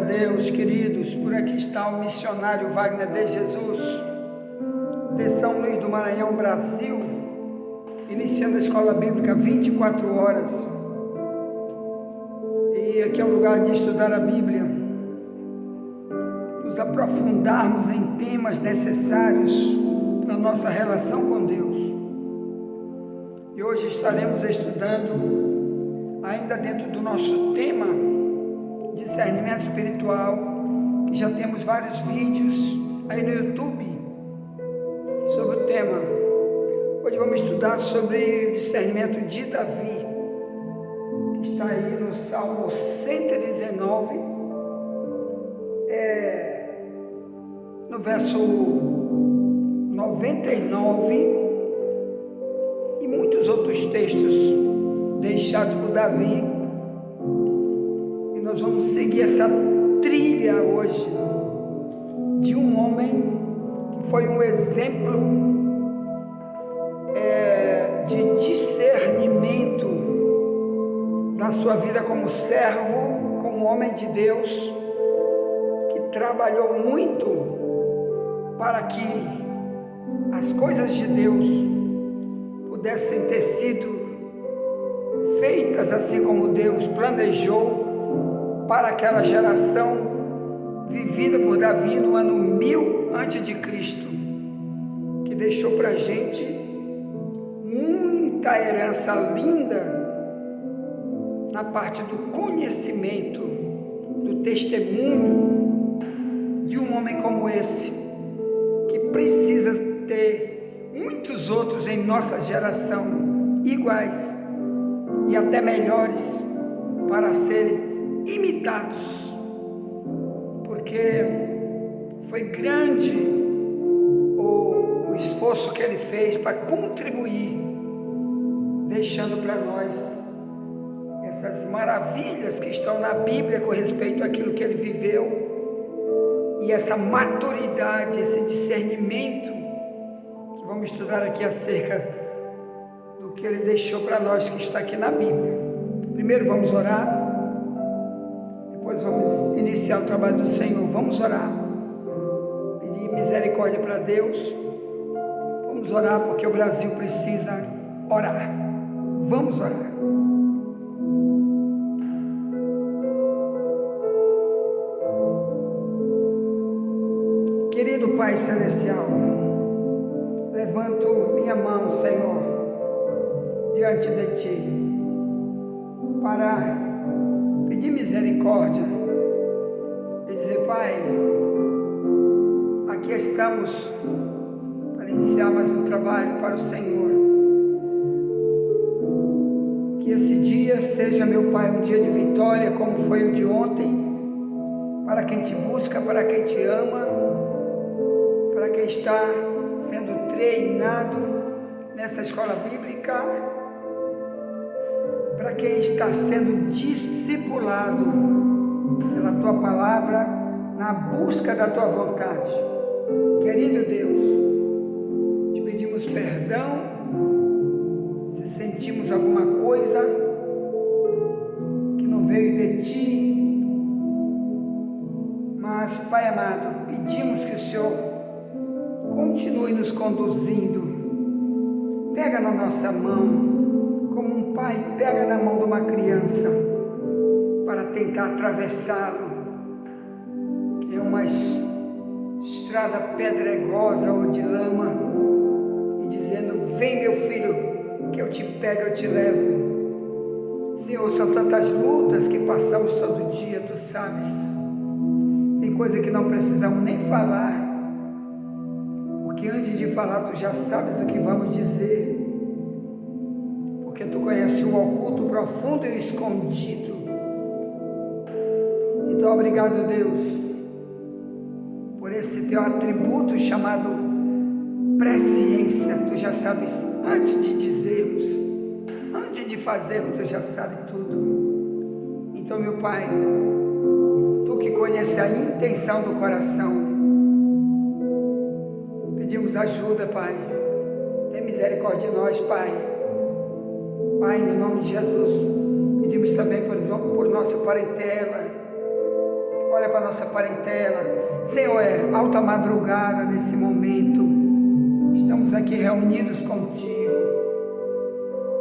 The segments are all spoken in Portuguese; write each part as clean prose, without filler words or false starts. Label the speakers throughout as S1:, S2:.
S1: Deus, queridos. Por aqui está o missionário Wagner de Jesus, de São Luís do Maranhão, Brasil, iniciando a escola bíblica 24 horas. E aqui é o lugar de estudar a Bíblia, nos aprofundarmos em temas necessários na nossa relação com Deus. E hoje estaremos estudando, ainda dentro do nosso tema, discernimento espiritual, que já temos vários vídeos aí no YouTube sobre o tema. Hoje vamos estudar sobre o discernimento de Davi, que está aí no Salmo 119, no verso 99, e muitos outros textos deixados por Davi. E nós vamos seguir essa trilha hoje de um homem que foi um exemplo de discernimento na sua vida como servo, como homem de Deus, que trabalhou muito para que as coisas de Deus pudessem ter sido feitas assim como Deus planejou para aquela geração vivida por Davi no ano 1000 a.C., que deixou para a gente muita herança linda na parte do conhecimento, do testemunho de um homem como esse, que precisa ter muitos outros em nossa geração iguais e até melhores para serem imitados, porque foi grande o esforço que ele fez para contribuir, deixando para nós essas maravilhas que estão na Bíblia com respeito àquilo que ele viveu, e essa maturidade, esse discernimento que vamos estudar aqui acerca do que ele deixou para nós, que está aqui na Bíblia. Primeiro vamos orar, depois vamos iniciar o trabalho do Senhor. Vamos orar, pedir misericórdia para Deus. Vamos orar porque o Brasil precisa orar. Vamos orar. Querido Pai Celestial, levanto minha mão, Senhor, diante de Ti, para pedir misericórdia e dizer: Pai, aqui estamos para iniciar mais um trabalho para o Senhor. Que esse dia seja, meu Pai, um dia de vitória, como foi o de ontem, para quem Te busca, para quem Te ama, para quem está sendo treinado nessa escola bíblica, para quem está sendo discipulado pela Tua palavra, na busca da Tua vontade. Querido Deus, Te pedimos perdão se sentimos alguma coisa que não veio de Ti, mas, Pai amado, pedimos que o Senhor continue nos conduzindo. Pega na nossa mão, como um pai pega na mão de uma criança, para tentar atravessá-lo. É uma estrada pedregosa ou de lama, e dizendo: vem, meu filho, que eu te pego, eu te levo. Senhor, são tantas lutas que passamos todo dia, Tu sabes. Tem coisa que não precisamos nem falar, porque antes de falar Tu já sabes o que vamos dizer, porque Tu conheces o oculto, o profundo e o escondido. Então, obrigado, Deus, por esse Teu atributo chamado presciência. Tu já sabes antes de dizermos, antes de fazermos, Tu já sabes tudo. Então, meu Pai, Tu que conheces a intenção do coração, pedimos ajuda, Pai. Tem misericórdia de nós, Pai. Pai, no nome de Jesus, pedimos também por nossa parentela. olha para a nossa parentela. Senhor, é alta madrugada nesse momento, estamos aqui reunidos contigo.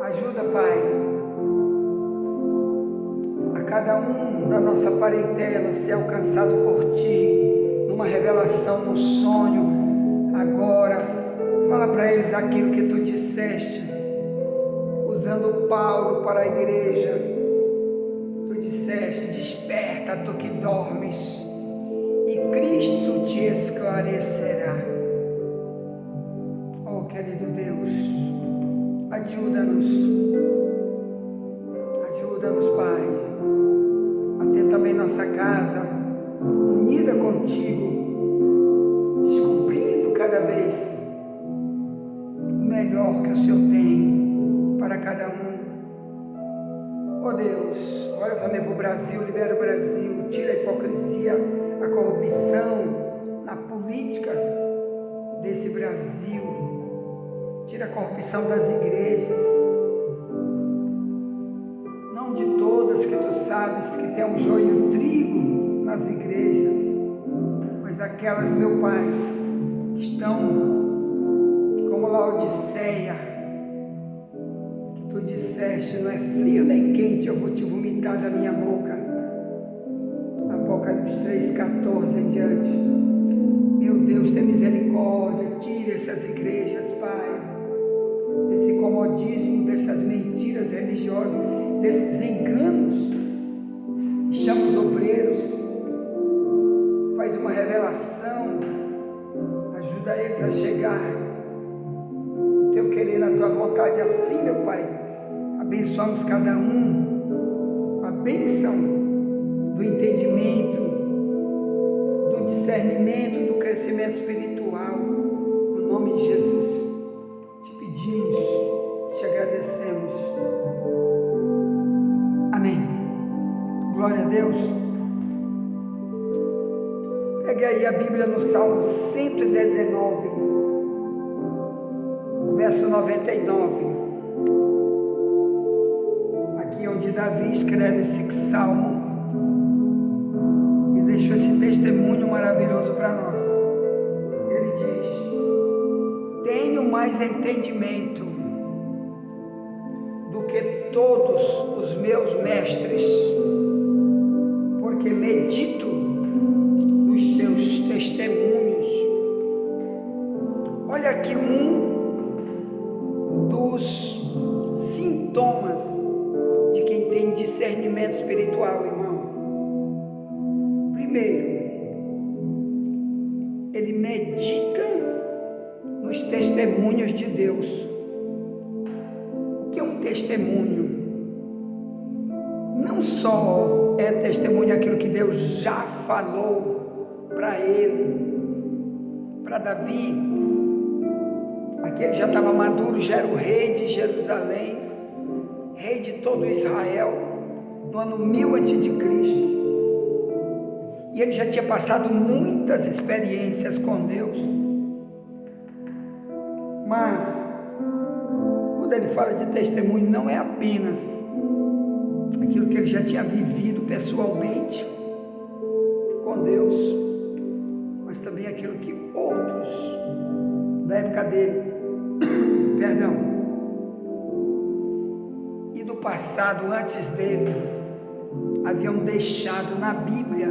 S1: Ajuda, Pai, a cada um da nossa parentela ser alcançado por Ti, numa revelação, num sonho. Agora, fala para eles aquilo que Tu disseste, usando Paulo para a igreja. Tu disseste: desperta, tu que dormes, e Cristo te esclarecerá. Oh, querido Deus, ajuda-nos, Pai, a ter também nossa casa unida contigo, descobrindo cada vez o melhor que o Senhor tem para cada um. Oh Deus, olha também para o Brasil, libera o Brasil, tira a hipocrisia, a corrupção na política desse Brasil, tira a corrupção das igrejas, não de todas, que Tu sabes que tem um joio e um trigo nas igrejas, mas aquelas, meu Pai, que estão como Laodiceia, que Tu disseste: não é frio nem quente, eu vou te vomitar da minha boca. Apocalipse 3,14 em diante. Meu Deus, tem misericórdia, tira essas igrejas, Pai, desse comodismo, dessas mentiras religiosas, desses enganos. Chama os obreiros, faz uma revelação, ajuda eles a chegar no Teu querer, na Tua vontade. Assim, meu Pai, abençoamos cada um com a bênção do entendimento, do discernimento, do crescimento espiritual. No nome de Jesus, te pedimos, te agradecemos. Amém. Glória a Deus. Pegue aí a Bíblia no Salmo 119, o verso 99. Aqui onde Davi escreve esse salmo e deixou esse testemunho maravilhoso para nós. Ele diz: tenho mais entendimento do que todos os meus mestres, porque medito nos Teus testemunhos. Olha aqui um dos sintomas de quem tem discernimento espiritual, irmão. Primeiro, ele medita nos testemunhos de Deus. O que é um testemunho? Não só é testemunho aquilo que Deus já falou para ele, para Davi. Aqui ele já estava maduro, já era o rei de Jerusalém, rei de todo Israel, no ano 1000 a.C. E ele já tinha passado muitas experiências com Deus. Mas, quando ele fala de testemunho, não é apenas aquilo que ele já tinha vivido pessoalmente com Deus, mas também aquilo que outros da época dele, e do passado antes dele, haviam deixado na Bíblia,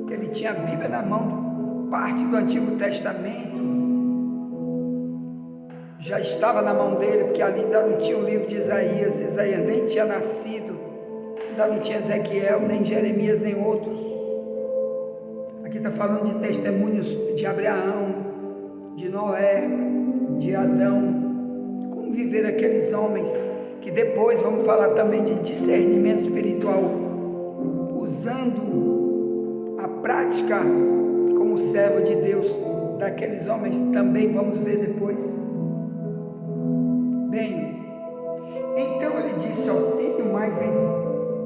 S1: que ele tinha a Bíblia na mão, parte do Antigo Testamento já estava na mão dele, porque ali ainda não tinha o livro de Isaías, Isaías nem tinha nascido, ainda não tinha Ezequiel, nem Jeremias, nem outros. Aqui está falando de testemunhos de Abraão, de Noé, de Adão, como viver aqueles homens, que depois vamos falar também de discernimento espiritual, usando a prática como servo de Deus, daqueles homens também vamos ver depois. Bem, então ele disse: eu tenho mais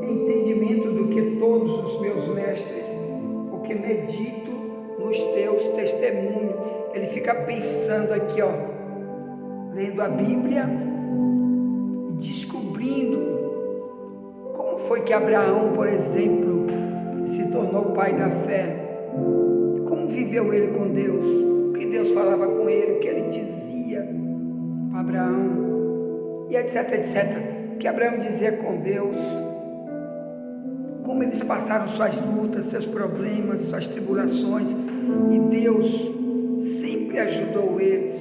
S1: entendimento do que todos os meus mestres, porque medito nos Teus testemunhos. Ele fica pensando aqui, lendo a Bíblia, descobrindo como foi que Abraão, por exemplo, se tornou pai da fé. Como viveu ele com Deus? O que Deus falava com ele? O que ele dizia para Abraão? E etc, etc. O que Abraão dizia com Deus? Como eles passaram suas lutas, seus problemas, suas tribulações. E Deus sempre ajudou eles.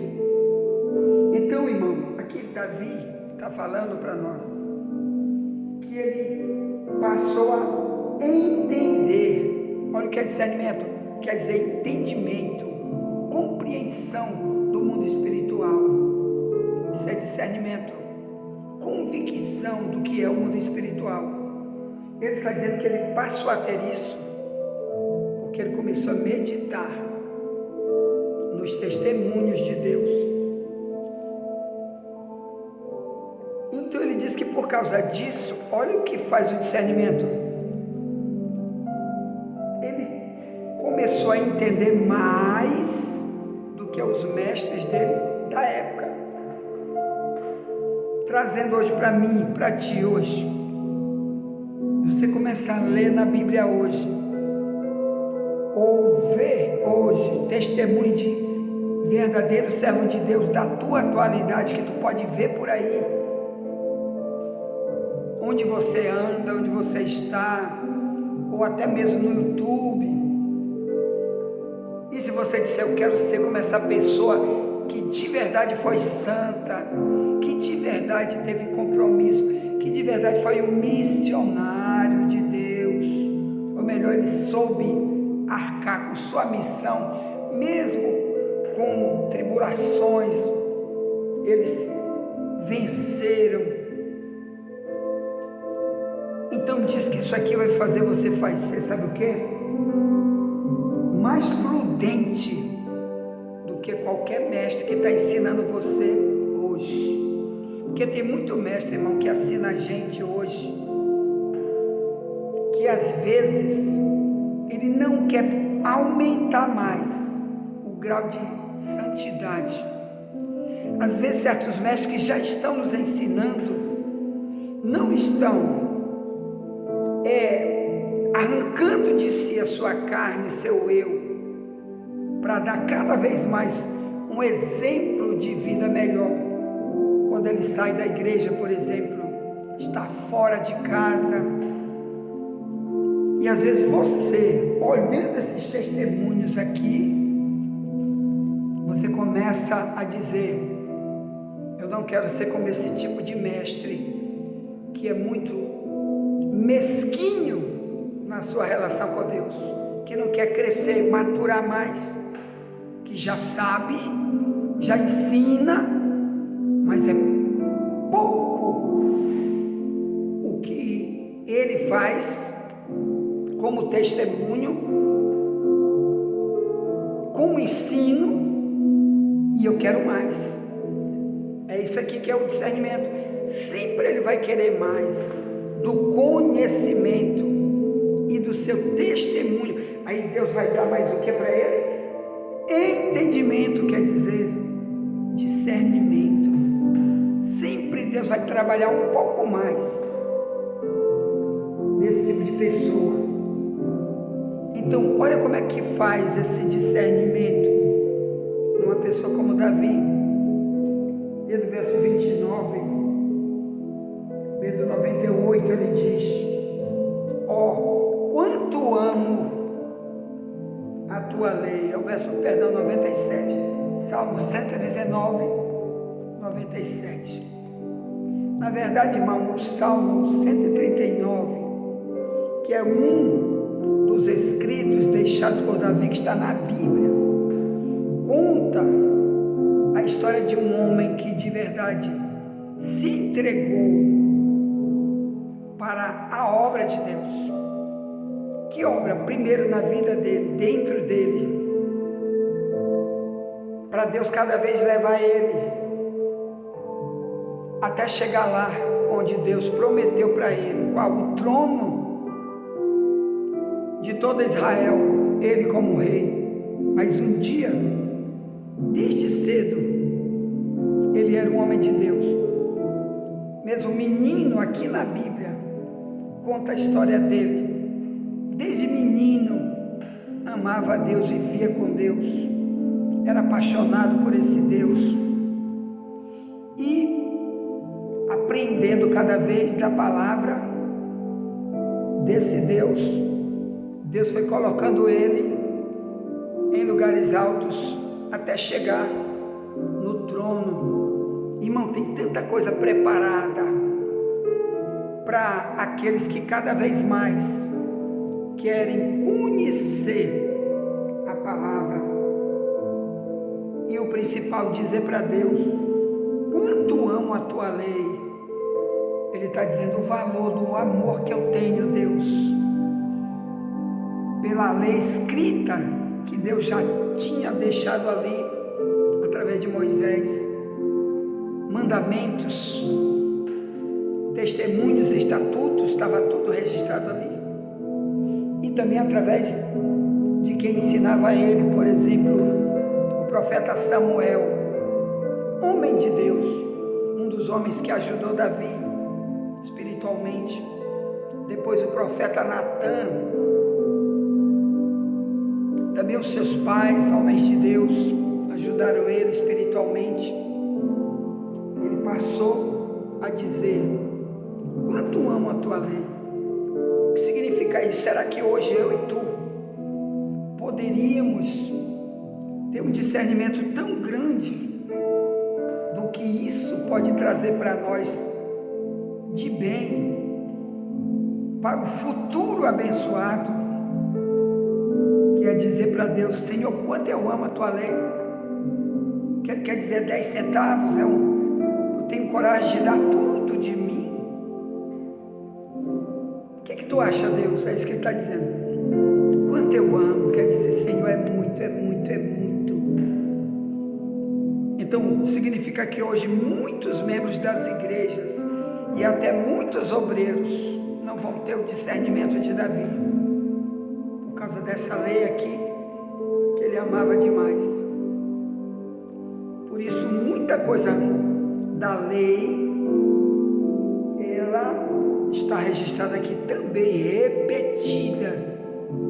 S1: Então, irmão, aqui Davi está falando para nós que ele passou a entender. Olha o que é discernimento, quer dizer entendimento, compreensão do mundo espiritual. Isso é discernimento, convicção do que é o mundo espiritual. Ele está dizendo que ele passou a ter isso porque ele começou a meditar nos testemunhos de Deus. Então ele diz que por causa disso, olha o que faz o discernimento. Ele começou a entender mais do que os mestres dele da época. Trazendo hoje para mim, para ti hoje. Você começa a ler na Bíblia hoje, ou ver hoje testemunho de verdadeiro servo de Deus da tua atualidade, que tu pode ver por aí. Onde você anda, onde você está, ou até mesmo no YouTube. E se você disser, eu quero ser como essa pessoa que de verdade foi santa, que de verdade teve compromisso, que de verdade foi um missionário de Deus, ou melhor, ele soube arcar com sua missão, mesmo com tribulações, eles venceram. Então diz que isso aqui vai fazer você ser, sabe o que? Mais prudente do que qualquer mestre que está ensinando você hoje. Porque tem muito mestre, irmão, que ensina a gente hoje, que às vezes ele não quer aumentar mais o grau de santidade. Às vezes certos mestres que já estão nos ensinando não estão arrancando de si a sua carne, seu eu, para dar cada vez mais um exemplo de vida melhor. Quando ele sai da igreja, por exemplo, está fora de casa, e às vezes você, olhando esses testemunhos aqui, você começa a dizer, eu não quero ser como esse tipo de mestre, que é muito mesquinho na sua relação com Deus, que não quer crescer, maturar mais, que já sabe, já ensina, mas é pouco o que ele faz como testemunho, como ensino, e eu quero mais. É isso aqui que é o discernimento. Sempre ele vai querer mais do conhecimento e do seu testemunho. Aí Deus vai dar mais o que para ele? Entendimento, quer dizer discernimento. Sempre Deus vai trabalhar um pouco mais nesse tipo de pessoa. Então olha como é que faz esse discernimento numa pessoa como Davi. E no verso 29, verso 98, ele diz, quanto amo a tua lei. É o verso, 97, Salmo 119, 97. Na verdade, irmão, o Salmo 139, que é um dos escritos deixados por Davi, que está na Bíblia, conta a história de um homem que de verdade se entregou para a obra de Deus. Que obra? Primeiro na vida dele, dentro dele, para Deus cada vez levar ele até chegar lá onde Deus prometeu para ele, qual o trono de toda Israel, ele como rei. Mas um dia, desde cedo, ele era um homem de Deus. Mesmo menino, aqui na Bíblia conta a história dele, desde menino, amava a Deus, vivia com Deus, era apaixonado por esse Deus. E aprendendo cada vez da palavra desse Deus, Deus foi colocando ele em lugares altos até chegar no trono. Irmão, tem tanta coisa preparada para aqueles que cada vez mais querem conhecer a palavra. E o principal, dizer para Deus: quanto amo a tua lei. Ele está dizendo o valor do amor que eu tenho, Deus, pela lei escrita que Deus já tinha deixado ali através de Moisés, mandamentos, testemunhos, estatutos, estava tudo registrado ali. E também através de quem ensinava a ele, por exemplo, o profeta Samuel, homem de Deus, um dos homens que ajudou Davi espiritualmente. Depois o profeta Natã, também os seus pais, homens de Deus, ajudaram ele espiritualmente. Ele passou a dizer: quanto amo a tua lei. O que significa isso? Será que hoje eu e tu poderíamos ter um discernimento tão grande do que isso pode trazer para nós de bem, para o futuro abençoado, que é dizer para Deus: Senhor, quanto eu amo a tua lei. Que ele quer dizer 10 centavos, eu tenho coragem de dar tudo de mim. O que tu acha, Deus? É isso que ele está dizendo. Quanto eu amo, quer dizer, Senhor, é muito, é muito, é muito. Então, significa que hoje muitos membros das igrejas e até muitos obreiros não vão ter o discernimento de Davi, por causa dessa lei aqui, que ele amava demais. Por isso, muita coisa da lei, ela está registrada aqui também, repetida.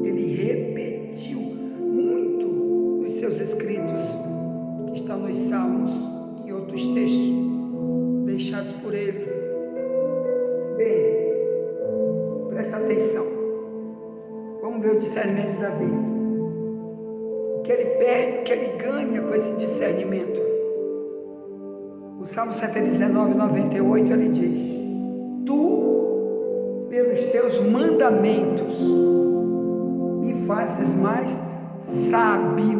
S1: Ele repetiu muito os seus escritos, que estão nos Salmos e outros textos deixados por ele. Bem, presta atenção. Vamos ver o discernimento de Davi. O que ele perde, o que ele ganha com esse discernimento. O Salmo 119, 98, ele diz: Tu, pelos teus mandamentos, me fazes mais sábio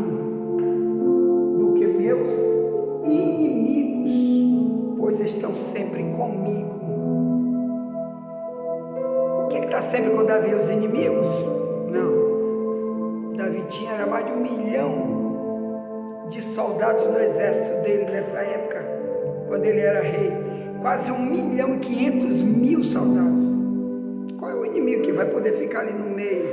S1: do que meus inimigos, pois estão sempre comigo. O que está sempre com Davi? Os inimigos? Não. Davi tinha mais de 1 milhão de soldados no exército dele nessa época, quando ele era rei. Quase 1.500.000 soldados. Qual é o inimigo que vai poder ficar ali no meio?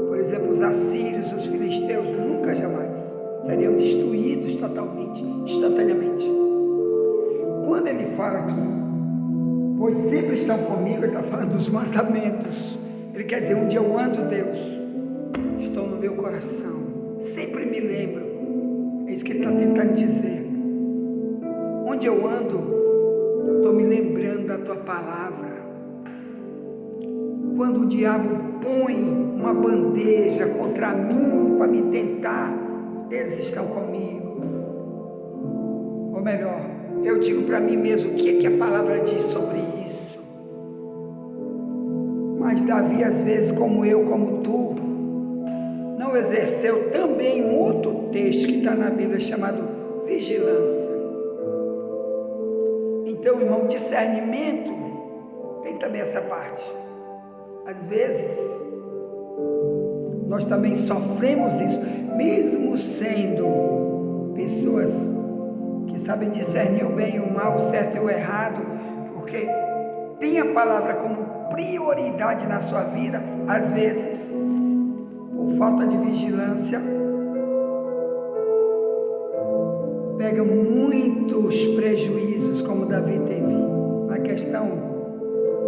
S1: Por exemplo, os assírios, os filisteus, nunca, jamais. Seriam destruídos totalmente, instantaneamente. Quando ele fala aqui, pois sempre estão comigo, ele está falando dos mandamentos. Ele quer dizer, onde eu ando, Deus, estão no meu coração. Sempre me lembro. É isso que ele está tentando dizer. Onde eu ando, estou me lembrando da tua palavra. Quando o diabo põe uma bandeja contra mim para me tentar, eles estão comigo. Ou melhor, eu digo para mim mesmo o que é que a palavra diz sobre isso. Mas Davi, às vezes, como eu, como tu, não exerceu também um outro texto que está na Bíblia chamado vigilância. Então, irmão, discernimento tem também essa parte. Às vezes, nós também sofremos isso, mesmo sendo pessoas que sabem discernir o bem e o mal, o certo e o errado, porque tem a palavra como prioridade na sua vida. Às vezes, por falta de vigilância, pega muitos prejuízos, como Davi teve na questão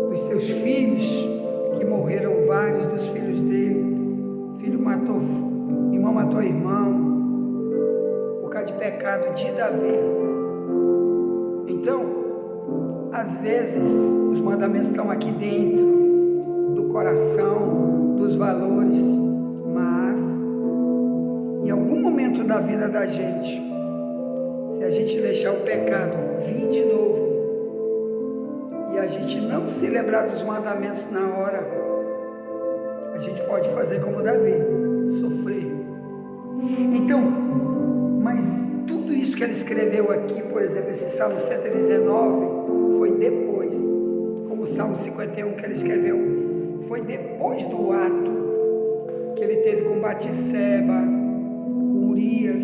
S1: dos seus filhos, que morreram vários pecados dos filhos dele. Filho matou, irmão matou irmão, por causa de pecado de Davi. Então, às vezes, os mandamentos estão aqui dentro do coração, dos valores, mas em algum momento da vida da gente, se a gente deixar o pecado vir de novo e a gente não se lembrar dos mandamentos na hora, a gente pode fazer como Davi, sofrer. Então, mas tudo isso que ele escreveu aqui, por exemplo, esse Salmo 119, foi depois, como o Salmo 51 que ele escreveu, foi depois do ato que ele teve com Batseba, com Urias,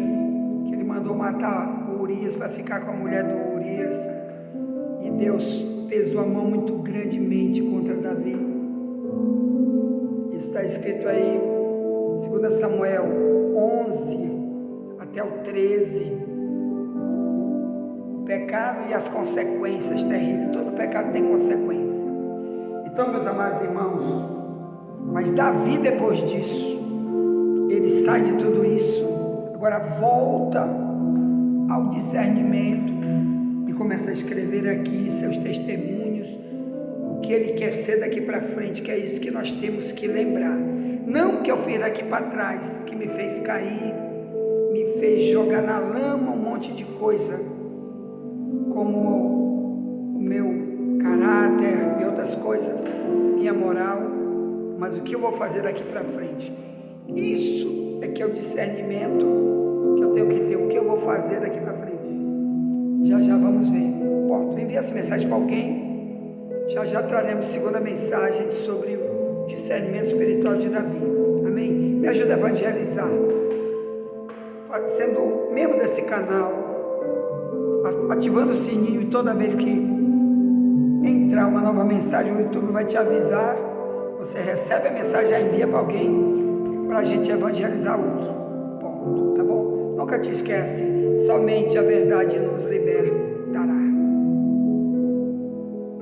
S1: que ele mandou matar Urias para ficar com a mulher do Urias, e Deus pesou a mão muito grandemente contra Davi. Isso está escrito aí, 2 Samuel 11 até o 13, o pecado e as consequências terríveis. Todo pecado tem consequência. Então, meus amados irmãos, mas Davi, depois disso, ele sai de tudo isso, agora volta ao discernimento e começa a escrever aqui seus testemunhos, o que ele quer ser daqui para frente, que é isso que nós temos que lembrar. Não que eu fiz daqui para trás, que me fez cair, me fez jogar na lama um monte de coisa, como o meu caráter e outras coisas, minha moral, mas o que eu vou fazer daqui para frente. Isso é que é o discernimento que eu tenho que ter, o que eu vou fazer daqui para frente. Já já vamos ver. Bom, tu envia essa mensagem para alguém, já já traremos segunda mensagem sobre o discernimento espiritual de Davi. Amém? Me ajuda a evangelizar, sendo membro desse canal, ativando o sininho, e toda vez que entrar uma nova mensagem, o YouTube vai te avisar, você recebe a mensagem, já envia para alguém, para a gente evangelizar outro. Ponto, tá bom? Nunca te esquece, somente a verdade nos liberta.